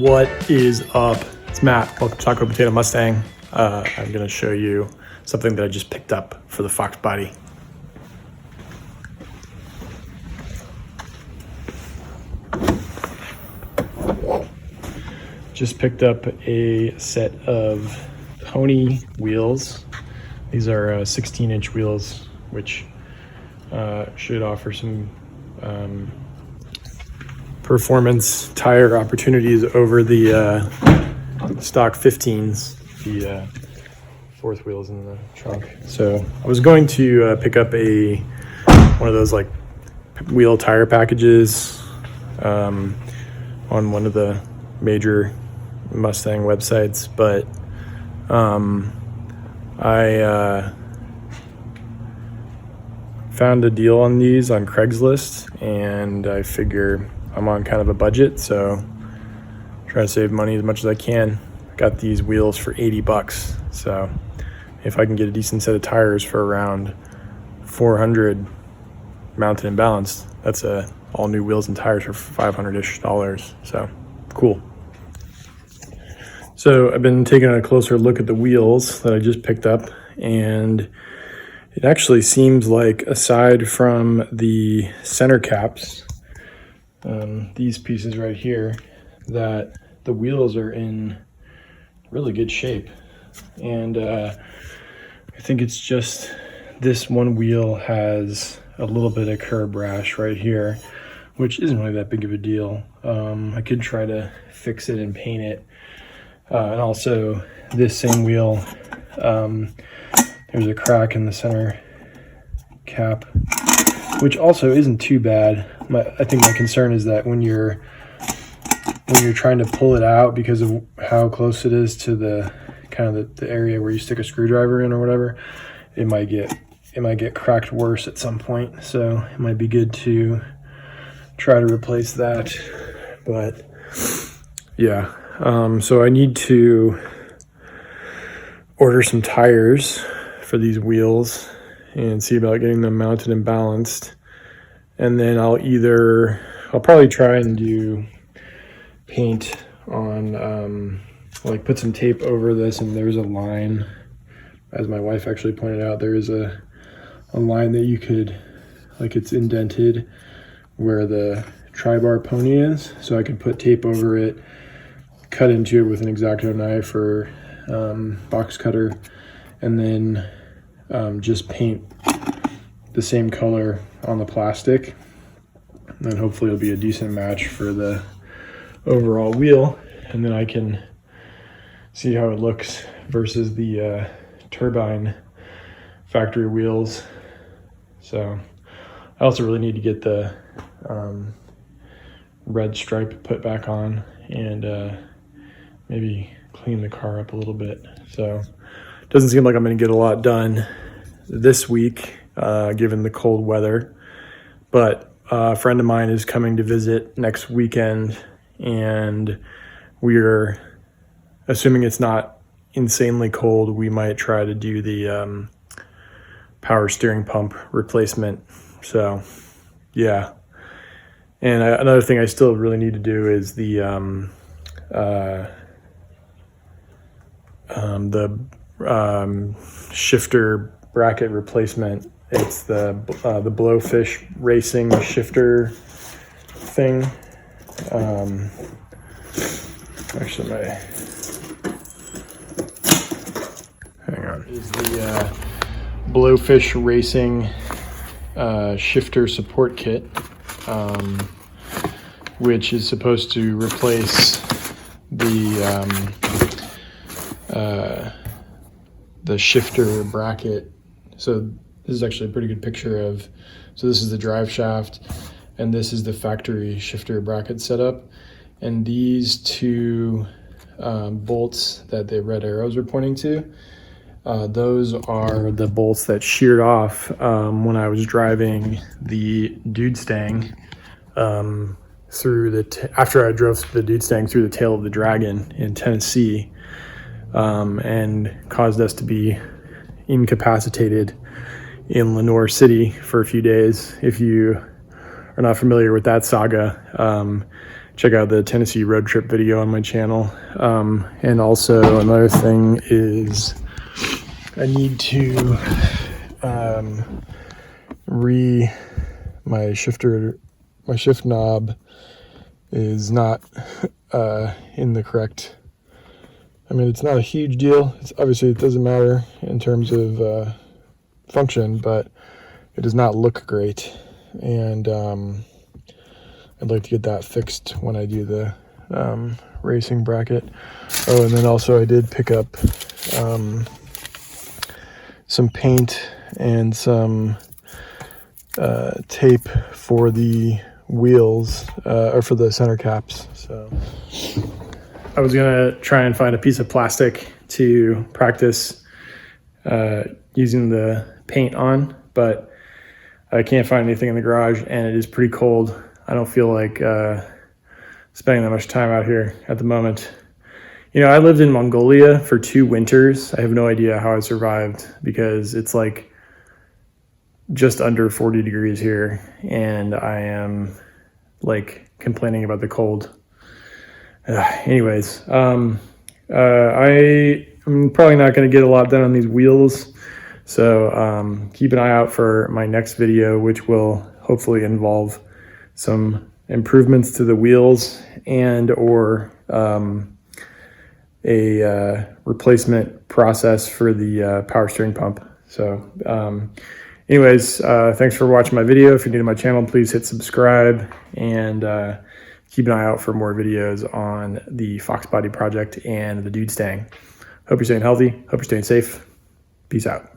What is up? It's Matt. Welcome to Taco Potato Mustang. I'm going to show you something that I just picked up for the Fox body. Just picked up a set of pony wheels. These are 16-inch wheels, which should offer some performance tire opportunities over the stock 15s, the fourth wheels in the trunk. So I was going to pick up one of those like wheel tire packages on one of the major Mustang websites, but I found a deal on these on Craigslist, and I figure I'm on kind of a budget, so try to save money as much as I can. Got these wheels for $80, so if I can get a decent set of tires for around $400 mounted and balanced, that's all new wheels and tires for $500-ish, so cool. So I've been taking a closer look at the wheels that I just picked up, and it actually seems like, aside from the center caps, these pieces right here, that the wheels are in really good shape. And I think it's just this one wheel has a little bit of curb rash right here, which isn't really that big of a deal. I could try to fix it and paint it. And also this same wheel, there's a crack in the center cap, which also isn't too bad. I think my concern is that when you're trying to pull it out, because of how close it is to the kind of the area where you stick a screwdriver in or whatever, it might get cracked worse at some point. So it might be good to try to replace that. But yeah, so I need to order some tires for these wheels and see about getting them mounted and balanced. And then I'll probably try and do paint on, like put some tape over this, and there's a line, as my wife actually pointed out, there is a line that you could, like, it's indented where the tri-bar pony is, so I could put tape over it, cut into it with an X-Acto knife or box cutter, and then just paint the same color on the plastic, and then hopefully it'll be a decent match for the overall wheel, and then I can see how it looks versus the turbine factory wheels. So I also really need to get the red stripe put back on and maybe clean the car up a little bit. So it doesn't seem like I'm going to get a lot done this week, given the cold weather, but a friend of mine is coming to visit next weekend, and we're assuming it's not insanely cold. We might try to do the power steering pump replacement. So yeah. And another thing I still really need to do is the shifter bracket replacement. It's the Blowfish Racing shifter thing. Actually, hang on. Is the Blowfish Racing shifter support kit, which is supposed to replace the shifter bracket. So this is actually a pretty good picture of, so this is the drive shaft, and this is the factory shifter bracket setup. And these two bolts that the red arrows are pointing to, those are the bolts that sheared off when I was driving the Dude Stang after I drove the Dude Stang through the tail of the Dragon in Tennessee, and caused us to be incapacitated in Lenore City for a few days. If you are not familiar with that saga, check out the Tennessee road trip video on my channel. And also another thing is I need to my shift knob is not in the correct. I mean, it's not a huge deal. It's obviously, it doesn't matter in terms of function, but it does not look great. And I'd like to get that fixed when I do the racing bracket. Oh, and then also I did pick up some paint and some tape for the wheels, or for the center caps. So I was gonna try and find a piece of plastic to practice using the paint on, but I can't find anything in the garage, and it is pretty cold. I don't feel like spending that much time out here at the moment. You know, I lived in Mongolia for 2 winters. I have no idea how I survived, because it's like just under 40 degrees here, and I am like complaining about the cold. Anyways, I am probably not going to get a lot done on these wheels, so keep an eye out for my next video, which will hopefully involve some improvements to the wheels and or a replacement process for the power steering pump. So anyways, thanks for watching my video. If you're new to my channel, please hit subscribe, and keep an eye out for more videos on the Fox Body project and the Dude Stang. Hope you're staying healthy. Hope you're staying safe. Peace out.